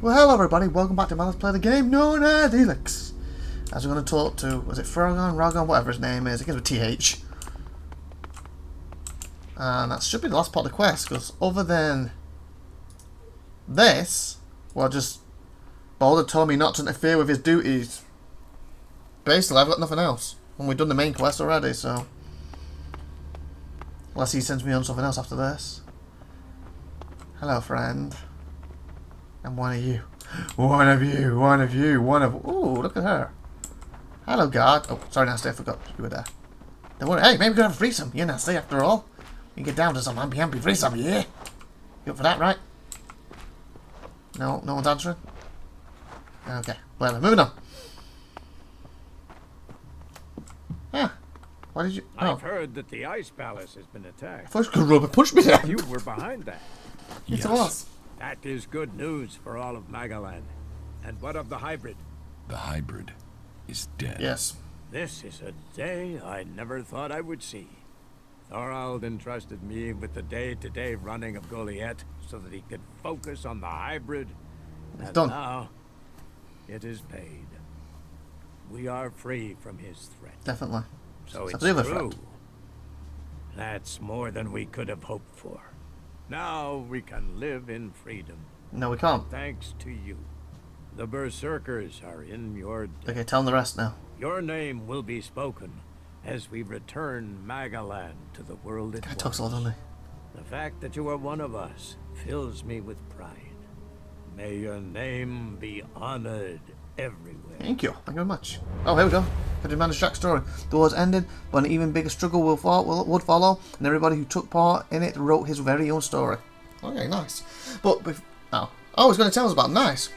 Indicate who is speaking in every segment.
Speaker 1: Well, hello everybody, welcome back to my Let's Play the game known as Elex. As we're going to talk to, was it Ragon, whatever his name is, it begins with TH. And that should be the last part of the quest, because other than this, well, just Boulder told me not to interfere with his duties. Basically, I've got nothing else. And we've done the main quest already, so... Unless he sends me on something else after this. Hello, friend. And one of you. Ooh, look at her. Hello, God. Oh, sorry, Nasty, I forgot you were there. Don't worry. Hey, maybe we could have a threesome. You're Nasty, after all. You can get down to some happy threesome, yeah? You up for that, right? No one's answering? Okay, whatever. Moving on. Ah, why did you... Oh.
Speaker 2: I've heard that the Ice Palace has been attacked.
Speaker 1: I thought you could rubber punch me down.
Speaker 2: You were behind that.
Speaker 1: Yes, it was.
Speaker 2: That is good news for all of Magaland. And what of the hybrid?
Speaker 3: The hybrid is dead.
Speaker 1: Yes.
Speaker 2: This is a day I never thought I would see. Thorald entrusted me with the day-to-day running of Goliath so that he could focus on the hybrid.
Speaker 1: It's
Speaker 2: And
Speaker 1: done.
Speaker 2: now, it is paid. We are free from his threat.
Speaker 1: Definitely.
Speaker 2: So it's
Speaker 1: the other
Speaker 2: true.
Speaker 1: threat.
Speaker 2: That's more than we could have hoped for. Now we can live in freedom.
Speaker 1: No, we can't.
Speaker 2: Thanks to you. The Berserkers are in your debt.
Speaker 1: Okay, tell them the rest now.
Speaker 2: Your name will be spoken as we return Magaland to the world it
Speaker 1: Guy
Speaker 2: was.
Speaker 1: talks a lot, doesn't he?
Speaker 2: The fact that you are one of us fills me with pride. May your name be honored everywhere.
Speaker 1: Thank you. Thank you very much. Oh, here we go. Fifty Man Jack's story. The wars ended, but an even bigger struggle would follow, and everybody who took part in it wrote his very own story. Okay, nice. But, he's going to tell us about nice.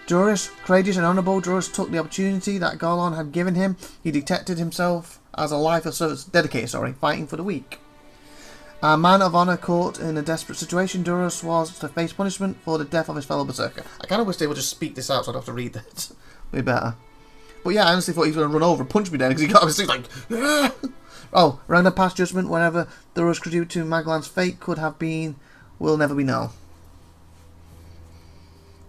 Speaker 1: Durus, courageous and honourable, Durus took the opportunity that Garlon had given him. He detected himself as a life of service, dedicated, fighting for the weak. A man of honour caught in a desperate situation, Durus was to face punishment for the death of his fellow berserker. I kind of wish they would just speak this out so I'd have to read it. Way better. But yeah, I honestly thought he was going to run over and punch me then because he got his like... Ah! Oh, around the past judgment, whenever Durus contributed to Magland's fate could have been, will never be known.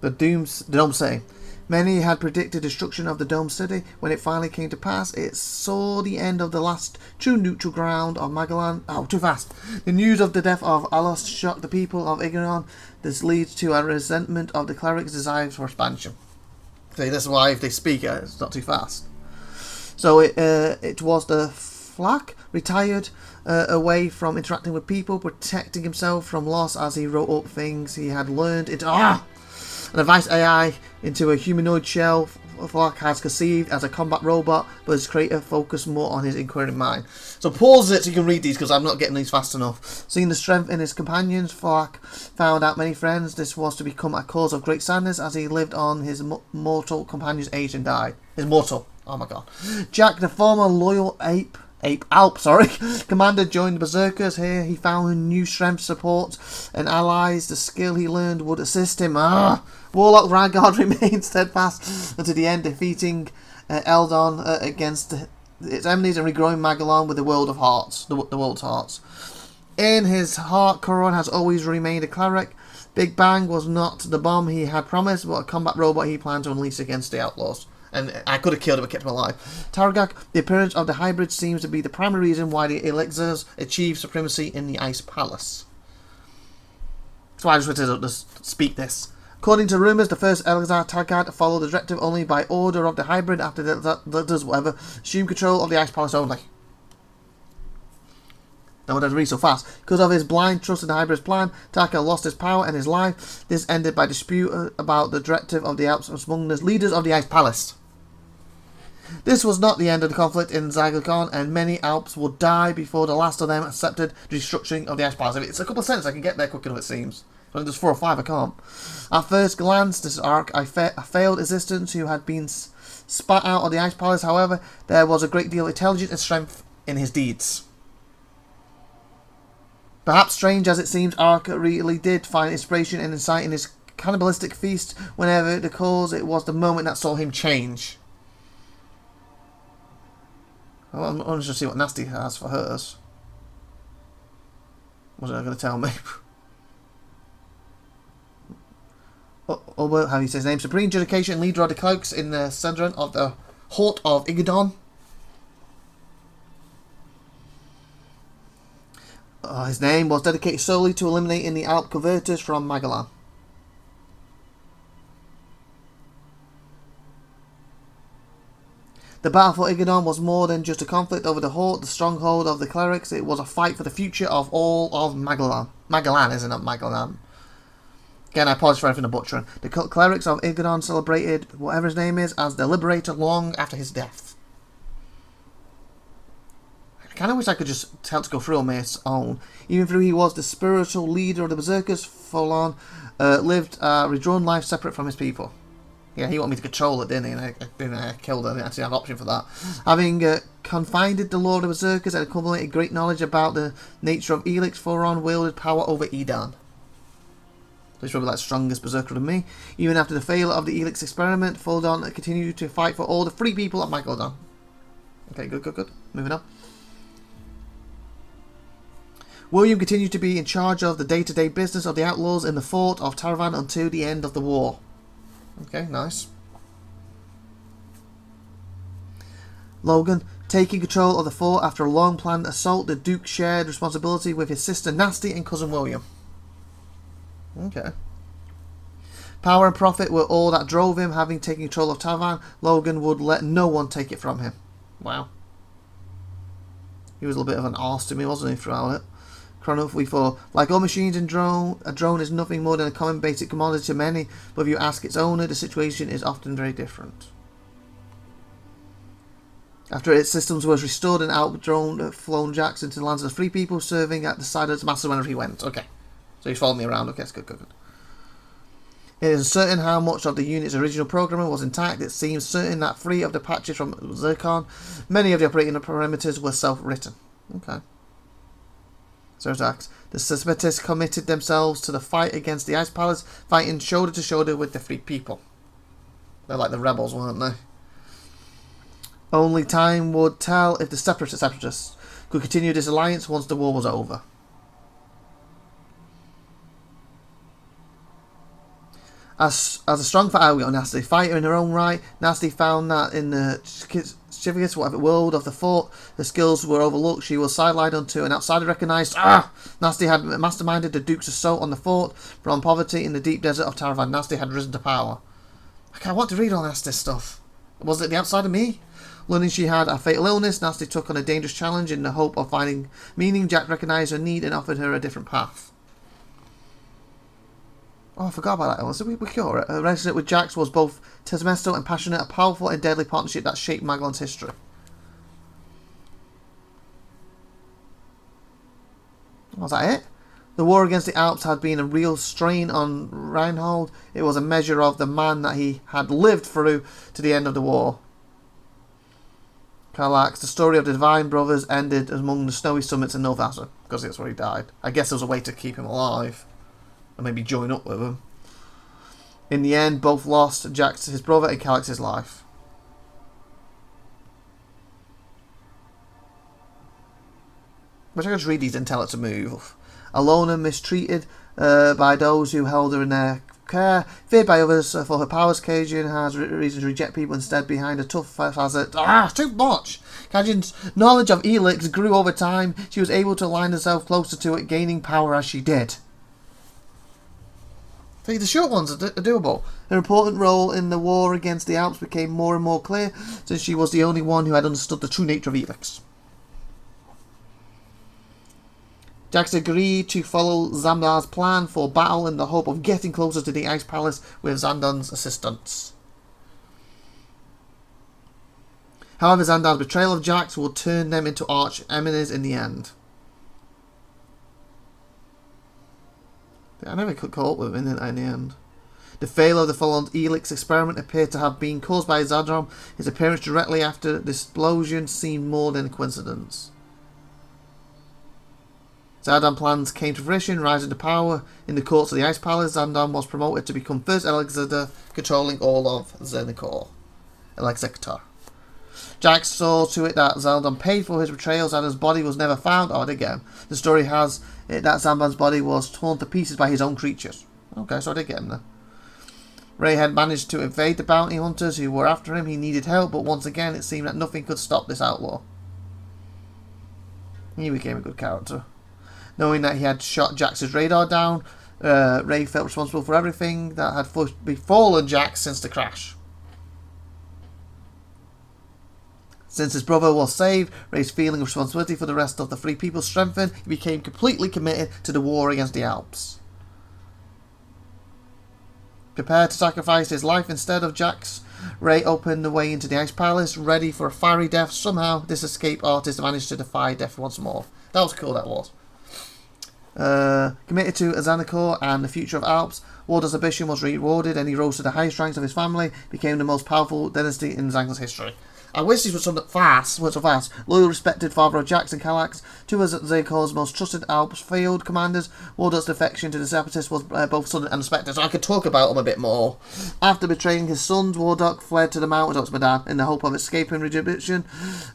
Speaker 1: The Dome say. Many had predicted destruction of the Dome City. When it finally came to pass, it saw the end of the last true neutral ground of Magaland. Oh, too fast. The news of the death of Alos shocked the people of Ignorant. This leads to a resentment of the cleric's desire for expansion. See, that's why if they speak, it's not too fast. So it was the Flak retired away from interacting with people, protecting himself from loss as he wrote up things he had learned into... An advanced AI into a humanoid shell Flak has conceived as a combat robot, but his creator focused more on his inquiring mind. So pause it so you can read these because I'm not getting these fast enough. Seeing the strength in his companions, Flak found out many friends. This was to become a cause of great sadness as he lived on. His mortal companions aged and died. His mortal. Oh my god. Jack, the former loyal commander, joined the Berserkers. Here he found new strength, support, and allies. The skill he learned would assist him. Warlock Ragard remained steadfast until the end, defeating Eldon against its enemies and regrowing Magalon with the World of Hearts. The World's Hearts. In his heart, Koron has always remained a cleric. Big Bang was not the bomb he had promised, but a combat robot he planned to unleash against the outlaws. And I could have killed him but kept him alive. Targak, the appearance of the hybrid seems to be the primary reason why the Elixirs achieved supremacy in the Ice Palace. That's why I just wanted to speak this. According to rumours, the first Elixir Targak followed the directive only by order of the hybrid. After that does whatever, assume control of the Ice Palace only. That would have to read so fast. Because of his blind trust in the hybrid's plan, Taka lost his power and his life. This ended by dispute about the directive of the Alps among the leaders of the Ice Palace. This was not the end of the conflict in Zygogon, and many Alps would die before the last of them accepted the destruction of the Ice Palace. It's a couple of sentences I can get there quick enough, it seems. When there's 4 or 5, I can't. At first glance, this arc, a failed existence who had been spat out of the Ice Palace. However, there was a great deal of intelligence and strength in his deeds. Perhaps strange as it seems, Ark really did find inspiration and insight in his cannibalistic feast. Whenever the cause, it was the moment that saw him change. Well, I'm going to see what Nasty has for hers. Wasn't I going to tell me? how do you say his name? Supreme Judication and leader of the cloaks in the Cendron of the Hort of Igadon. His name was dedicated solely to eliminating the Alp Converters from Magellan. The battle for Igadon was more than just a conflict over the Hort, the stronghold of the clerics. It was a fight for the future of all of Magellan. Magellan, isn't it? Magellan. Again, I apologize for everything I'm butchering. The clerics of Igadon celebrated whatever his name is as the liberator long after his death. I kind of wish I could just tell to go through on my own. Even though he was the spiritual leader of the Berserkers, Folon lived a redrawn life separate from his people. Yeah, he wanted me to control it, didn't he? And I killed her. I didn't actually have an option for that. Having confined the Lord of Berserkers and accumulated great knowledge about the nature of Elex, Folon wielded power over Edan. So he's probably like the strongest berserker than me. Even after the failure of the Elex experiment, Folon continued to fight for all the free people of Magellan. Okay, good. Moving on. William continued to be in charge of the day-to-day business of the outlaws in the fort of Taravan until the end of the war. Okay, nice. Logan, taking control of the fort after a long-planned assault, the Duke shared responsibility with his sister Nasty and cousin William. Okay. Power and profit were all that drove him. Having taken control of Taravan, Logan would let no one take it from him. Wow. He was a little bit of an arse to me, wasn't he, throughout it? Chronically for, like all machines and a drone is nothing more than a common basic commodity to many, but if you ask its owner, the situation is often very different. After its systems was restored, an Alp drone flown Jax into the lands of the free people, serving at the side of the master whenever he went. Okay. So he's followed me around. Okay, that's good. It is uncertain how much of the unit's original programming was intact. It seems certain that 3 of the patches from Zircon, many of the operating parameters were self-written. Okay. Zerzax. The separatists committed themselves to the fight against the Ice Palace, fighting shoulder to shoulder with the free people. They're like the rebels, weren't they? Only time would tell if the separatists could continue this alliance once the war was over. As a strong fighter, we got Nasty. Fighter in her own right, Nasty found that in the chivalrous world of the fort, her skills were overlooked. She was sidelined until an outsider recognised. Nasty had masterminded the Duke's assault on the fort. From poverty in the deep desert of Taravan, Nasty had risen to power. I want to read all Nasty's stuff. Was it the outside of me? Learning she had a fatal illness, Nasty took on a dangerous challenge in the hope of finding meaning. Jack recognised her need and offered her a different path. Oh, I forgot about that illness. Did we cure it? Her relationship with Jax was both temperamental and passionate, a powerful and deadly partnership that shaped Magellan's history. Was that it? The war against the Alps had been a real strain on Reinhold. It was a measure of the man that he had lived through to the end of the war. Karlax, the story of the Divine Brothers ended among the snowy summits in Novasa, because that's where he died. I guess there was a way to keep him alive. Or maybe join up with him. In the end, both lost, Jax his brother and Karlax his life. Wish I could just read these and tell it to move. Alone and mistreated by those who held her in their care, feared by others for her powers, Cajun has reason to reject people instead behind a tough facet. Too much! Cajun's knowledge of Elex grew over time. She was able to align herself closer to it, gaining power as she did. The short ones are doable. Her important role in the war against the Alps became more and more clear since she was the only one who had understood the true nature of Elex. Jax agreed to follow Xandar's plan for battle in the hope of getting closer to the Ice Palace with Xandar's assistance. However, Xandar's betrayal of Jax will turn them into arch enemies in the end. I never could caught up with him in the end. The failure of the following Elex experiment appeared to have been caused by Zadrom. His appearance directly after the explosion seemed more than a coincidence. Zadam's plans came to fruition, rising to power in the courts of the Ice Palace. Zadam was promoted to become first Executor, controlling all of Zernicor. Executor. Jax saw to it that Zadam paid for his betrayal. Zadam's body was never found. Again. The story has it that Zamban's body was torn to pieces by his own creatures. Okay, so I did get him there. Ray had managed to evade the bounty hunters who were after him. He needed help, but once again it seemed that nothing could stop this outlaw. He became a good character. Knowing that he had shot Jax's radar down, Ray felt responsible for everything that had befallen Jax since the crash. Since his brother was saved, Ray's feeling of responsibility for the rest of the Free People strengthened. He became completely committed to the war against the Alps. Prepared to sacrifice his life instead of Jax, Ray opened the way into the Ice Palace, ready for a fiery death. Somehow, this escape artist managed to defy death once more. That was cool, that was. Committed to Azanakor and the future of Alps, Warder's ambition was rewarded and he rose to the highest ranks of his family, became the most powerful dynasty in Zang's history. I wish these were so fast. Loyal, respected father of Jax and Kallax, two of Zakor's most trusted Alps field commanders. Warder's defection to the Separatists was both sudden and unexpected, so I could talk about him a bit more. After betraying his sons, Wardock fled to the mountains of Smadan in the hope of escaping retribution.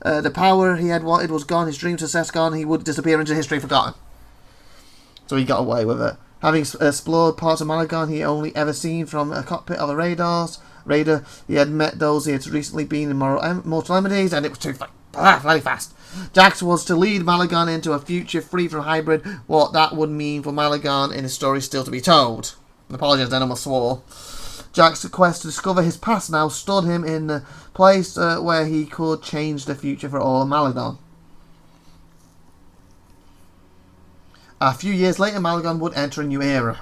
Speaker 1: The power he had wanted was gone, his dream success gone, he would disappear into history forgotten. So he got away with it. Having explored parts of Malagon he only ever seen from a cockpit of a Raider, he had met those he had recently been in mortal enemies, and it was too very fast. Jax was to lead Malagon into a future free from hybrid. What that would mean for Malagon in his story still to be told. Apologies, I almost swore. Jax's quest to discover his past now stood him in the place where he could change the future for all of Malagon. A few years later, Malagon would enter a new era.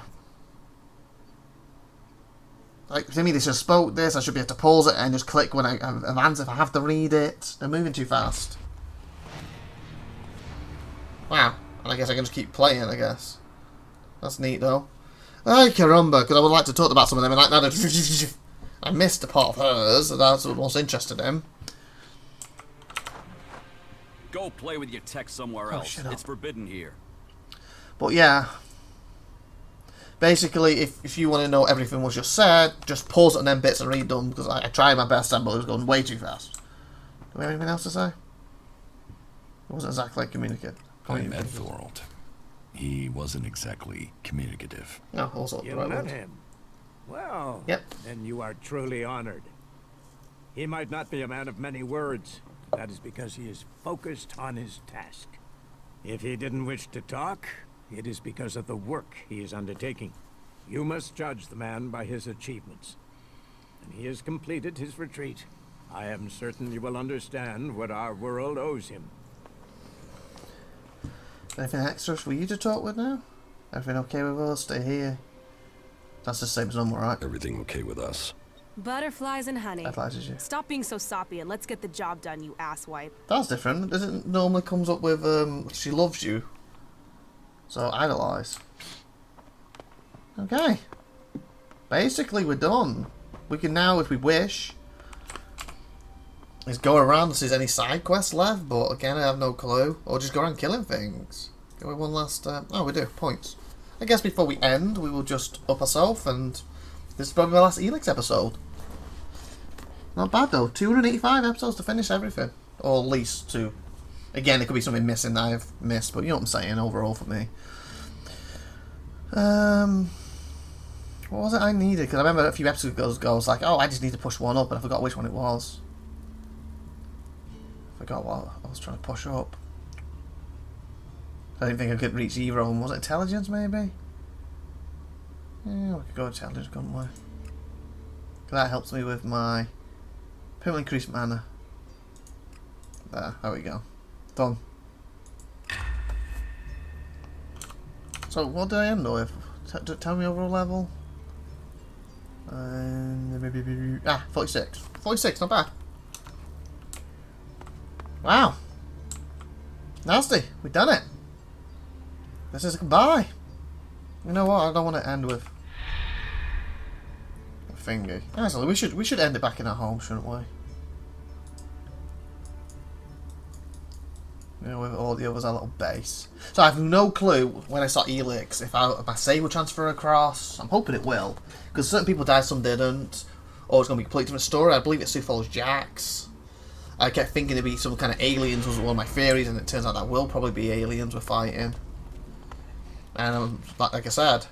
Speaker 1: Like, to me, they just spoke this. I should be able to pause it and just click when I advance if I have to read it. They're moving too fast. Wow. And I guess I can just keep playing, I guess. That's neat, though. Ay, caramba, because I would like to talk about some of them. And like that, I missed a part of hers, and that's what I was interested in.
Speaker 4: Go play with your tech somewhere else. It's forbidden here.
Speaker 1: But yeah. Basically, if you want to know everything was just said, just pause it on them bits and read them, because I tried my best then, but it was going way too fast. Do we have anything else to say? It wasn't exactly communicative.
Speaker 3: I met Thorold. He wasn't exactly communicative.
Speaker 1: No, also
Speaker 2: You
Speaker 1: right
Speaker 2: met
Speaker 1: word.
Speaker 2: him? Well,
Speaker 1: Yep.
Speaker 2: then you are truly honored. He might not be a man of many words. That is because he is focused on his task. If he didn't wish to talk, it is because of the work he is undertaking. You must judge the man by his achievements. And he has completed his retreat. I am certain you will understand what our world owes him.
Speaker 1: Anything extra for you to talk with now? Everything okay with us? Stay here. That's the same as normal, right?
Speaker 3: Everything okay with us?
Speaker 5: Butterflies and honey.
Speaker 1: Advises you.
Speaker 5: Stop being so soppy and let's get the job done, you asswipe.
Speaker 1: That's different. Doesn't normally comes up with she loves you. So idolize. Okay. Basically we're done. We can now, if we wish, is go around and see if there's any side quests left, but again I have no clue. Or just go around killing things. Go with one last oh we do, points. I guess before we end we will just up ourselves, and this is probably my last Elex episode. Not bad though. 285 episodes to finish everything. Or at least 2. Again, it could be something missing that I've missed, but you know what I'm saying, overall for me. What was it I needed? Because I remember a few episodes ago, I was like, oh, I just need to push one up, and I forgot which one it was. Forgot what I was trying to push up. I didn't think I could reach 0. Was it intelligence, maybe? Yeah, we could go intelligence, couldn't we? That helps me with my permanently increased mana. There we go. Done. So, what did I end with? Tell me overall level. 46. 46, not bad. Wow. Nasty. We've done it. This is a goodbye. You know what? I don't want to end with a thingy. Actually, we should end it back in our home, shouldn't we? You know, with all the others, our little base. So I have no clue when I start Elex if my save will transfer across. I'm hoping it will, because certain people died, some didn't, or it's going to be a completely different story. I believe it still follows Jax. I kept thinking it'd be some kind of aliens was one of my theories, and it turns out that will probably be aliens we're fighting. And like I said,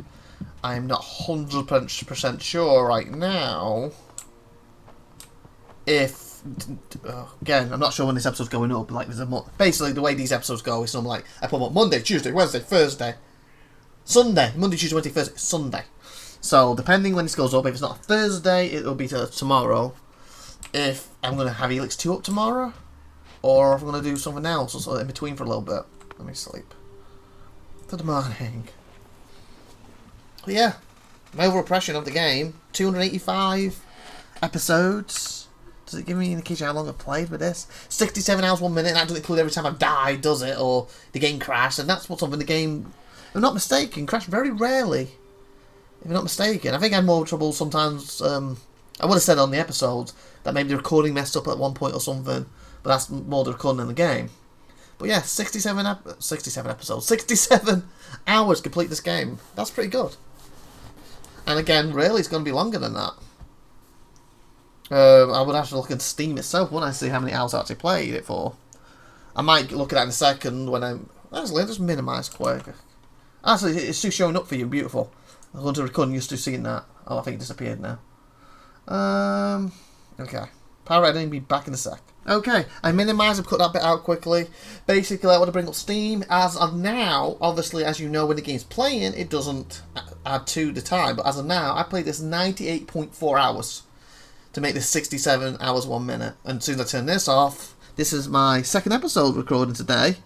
Speaker 1: I'm not 100% sure right now if... again, I'm not sure when this episode's going up. Like, basically, the way these episodes go is something like, I put them up Monday, Tuesday, Wednesday, Thursday, Sunday. Monday, Tuesday, Wednesday, Thursday, Sunday. So, depending when this goes up, if it's not Thursday, it'll be tomorrow. If I'm going to have Elex 2 up tomorrow, or if I'm going to do something else, or so in between for a little bit. Let me sleep. Good morning. But yeah, my overall impression of the game, 285 episodes. Does it give me an indication how long I've played with this? 67 hours, 1 minute, and that doesn't include every time I've died, does it? Or the game crashed, and that's what's up in the game, if I'm not mistaken, crashed very rarely. If I'm not mistaken. I think I had more trouble sometimes, I would have said on the episode that maybe the recording messed up at one point or something, but that's more the recording in the game. But yeah, 67 episodes, 67 hours to complete this game. That's pretty good. And again, really, it's going to be longer than that. I would have to look at Steam itself when I see how many hours I actually played it for. I might look at that in a second when I'm... Actually, I'll just minimise quick. Actually, it's still showing up for you, beautiful. I'm going to record and you're still seeing that. Oh, I think it disappeared now. Okay. Power editing, be back in a sec. Okay, I minimised and cut that bit out quickly. Basically, I want to bring up Steam. As of now, obviously, as you know, when the game's playing, it doesn't add to the time. But as of now, I played this 98.4 hours to make this 67 hours, 1 minute. And as soon as I turn this off, this is my second episode recording today.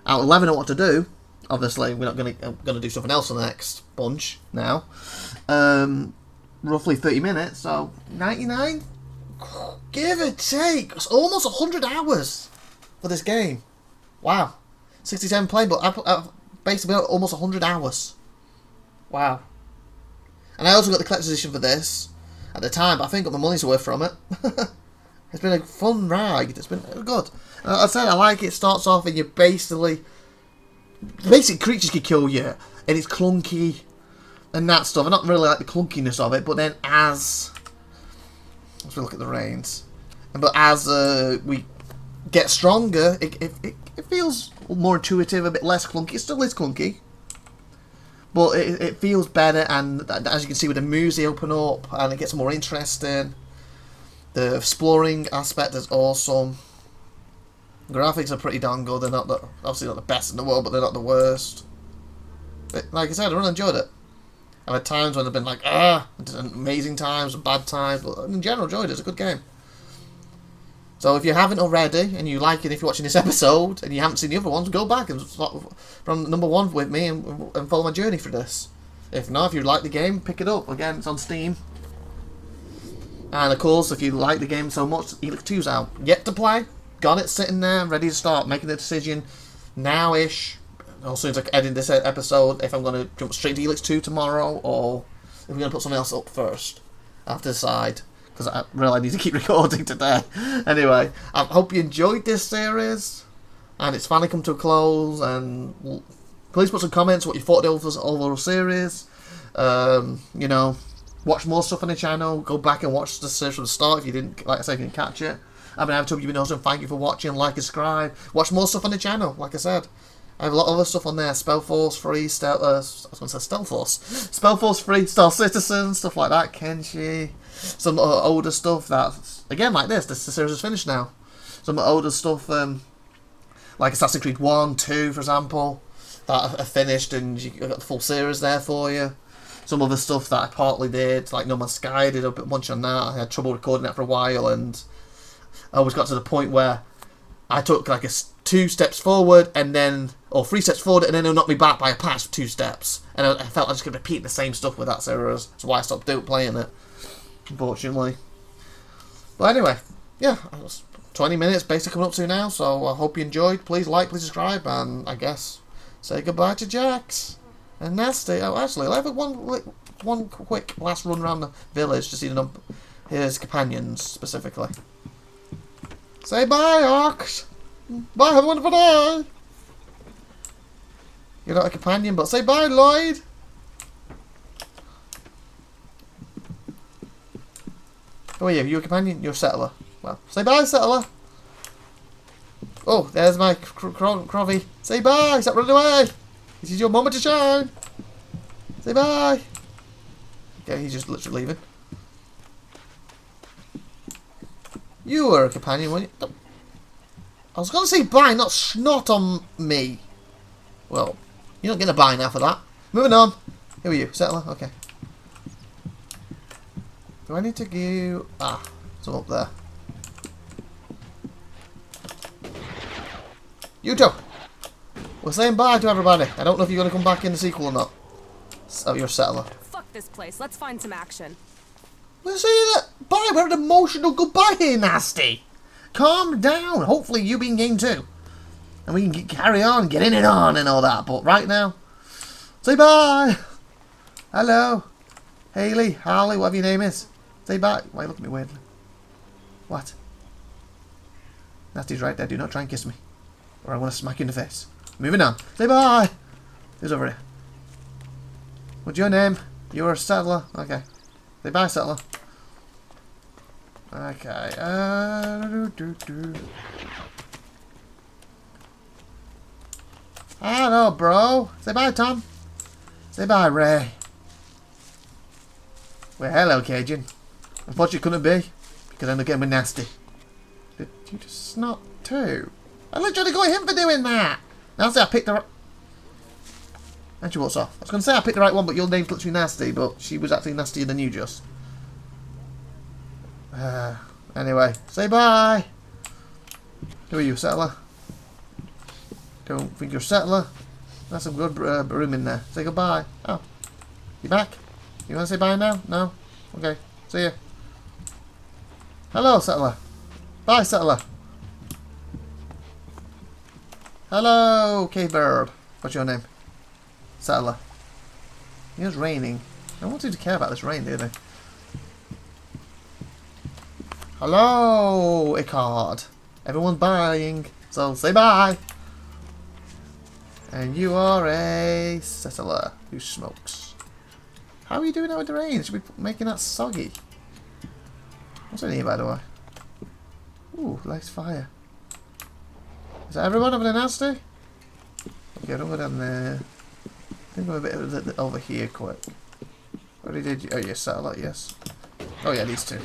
Speaker 1: Out of 11 I want to do. Obviously, we're not going to do something else for the next bunch now. Roughly 30 minutes, so 99? Give or take. It's almost 100 hours for this game. Wow. 67 play, but I've basically almost 100 hours. Wow. And I also got the collector's edition for this at the time, but I think I got my money's worth from it. It's been a fun ride. It's been good. I said I like it. It starts off and you basically... Basic creatures can kill you, and it's clunky and that stuff. I don't really like the clunkiness of it, but then as... Let's look at the reins. But as we get stronger, it feels more intuitive, a bit less clunky. It still is clunky, but it feels better. And as you can see with the moves, they open up, and it gets more interesting. The exploring aspect is awesome. Graphics are pretty darn good. They're not obviously not the best in the world, but they're not the worst. But like I said, I really enjoyed it. I've had times when I've been like, amazing times, bad times, but in general, enjoyed it. It's a good game. So if you haven't already, and you like it, if you're watching this episode, and you haven't seen the other ones, go back and start from number 1 with me and follow my journey for this. If not, if you like the game, pick it up. Again, it's on Steam. And of course, if you like the game so much, Elex 2's out. Yet to play. Got it sitting there, ready to start making the decision now-ish. As soon as I edit this episode, if I'm going to jump straight to Elex 2 tomorrow, or if we're going to put something else up first. I have to decide, because I really need to keep recording today. Anyway, I hope you enjoyed this series, and it's finally come to a close, and please put some comments what you thought of the overall series. You know, watch more stuff on the channel, go back and watch the series from the start if you didn't, like I said, if you didn't catch it. I've been IVATOPIA, you've been awesome, thank you for watching, like and subscribe. Watch more stuff on the channel, like I said. I have a lot of other stuff on there. Spellforce free, I was going to say Spellforce. Spellforce free, Star Citizen, stuff like that. Kenshi. Some older stuff that's, again, like this. The series is finished now. Some older stuff, like Assassin's Creed 1, 2, for example, that are finished and you got the full series there for you. Some other stuff that I partly did, like No Man's Sky, I did a bunch on that. I had trouble recording that for a while, and I always got to the point where I took like 2 steps forward and then, or 3 steps forward, and then it'll knock me back by a patch of 2 steps. And I felt I just kept repeating the same stuff with that series. That's why I stopped playing it, unfortunately. But anyway, yeah, 20 minutes basically coming up to now, so I hope you enjoyed. Please like, please subscribe, and I guess say goodbye to Jax and Nasty. Oh, actually, I'll have one quick last run around the village to see his companions specifically. Say bye, Ox. Bye, have a wonderful day. You're not a companion, but say bye, Lloyd. Who are you? You're a companion? You're a settler. Well, say bye, settler. Oh, there's my Crovy. Say bye. Stop running away. This is your moment to shine. Say bye. Okay, he's just literally leaving. You were a companion, weren't you? I was going to say bye, not snot on me. Well, you're not getting a bye now for that. Moving on. Who are you? Settler? Okay. Do I need to go... Ah, some up there. You two! We're saying bye to everybody. I don't know if you're going to come back in the sequel or not. Oh, you're a settler.
Speaker 5: Fuck this place. Let's find some action.
Speaker 1: We're saying that bye. We're an emotional goodbye here, Nasty. Calm down. Hopefully you be in game 2. And we can carry on, get in and on and all that. But right now, say bye. Hello. Haley, Harley, whatever your name is. Say bye. Why look at me weirdly? What? Nasty's right there. Do not try and kiss me. Or I want to smack you in the face. Moving on. Say bye. Who's over here? What's your name? You're a settler. Okay. Say bye, settler. Okay. Hello, bro. Say bye, Tom. Say bye, Ray. Well, hello, Cajun. Unfortunately, couldn't be because I ended up getting with Nasty. Did you just snot too? I literally got him for doing that. Now say I picked the right. And she walks off. I was going to say I picked the right one, but your name's literally Nasty, but she was actually nastier than you just. Anyway, say bye. Who are you, settler? Don't think you're a settler. That's some good room in there. Say goodbye. Oh, you back? You want to say bye now? No? Okay, see ya. Hello, settler. Bye, settler. Hello, K-Bird. What's your name? Settler. It was raining. No one seems to care about this rain, do they? Hello, Icard. Everyone's buying, so say bye. And you are a settler who smokes. How are you doing out with the rain? Should we be making that soggy? What's in here, by the way? Ooh, light fire. Is that everyone over there, Nasty? Okay, don't go down there. I think I'm a bit over here quick. What did you... Oh, yeah, settler, yes. Oh, yeah, these two.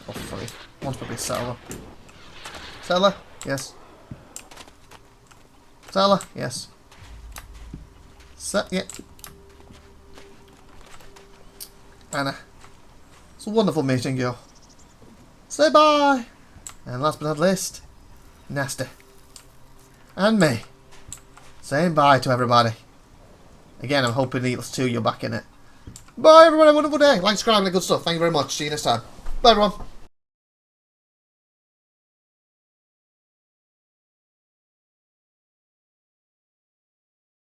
Speaker 1: Oh, funny. One's probably settler. Settler? Yes. Settler? Yes. Yeah. Anna. It's a wonderful meeting you. Say bye! And last but not least, Nasty. And me. Saying bye to everybody. Again, I'm hoping Needles 2 you're back in it. Bye everyone, have a wonderful day. Like, subscribe, and good stuff. Thank you very much. See you next time. Bye everyone.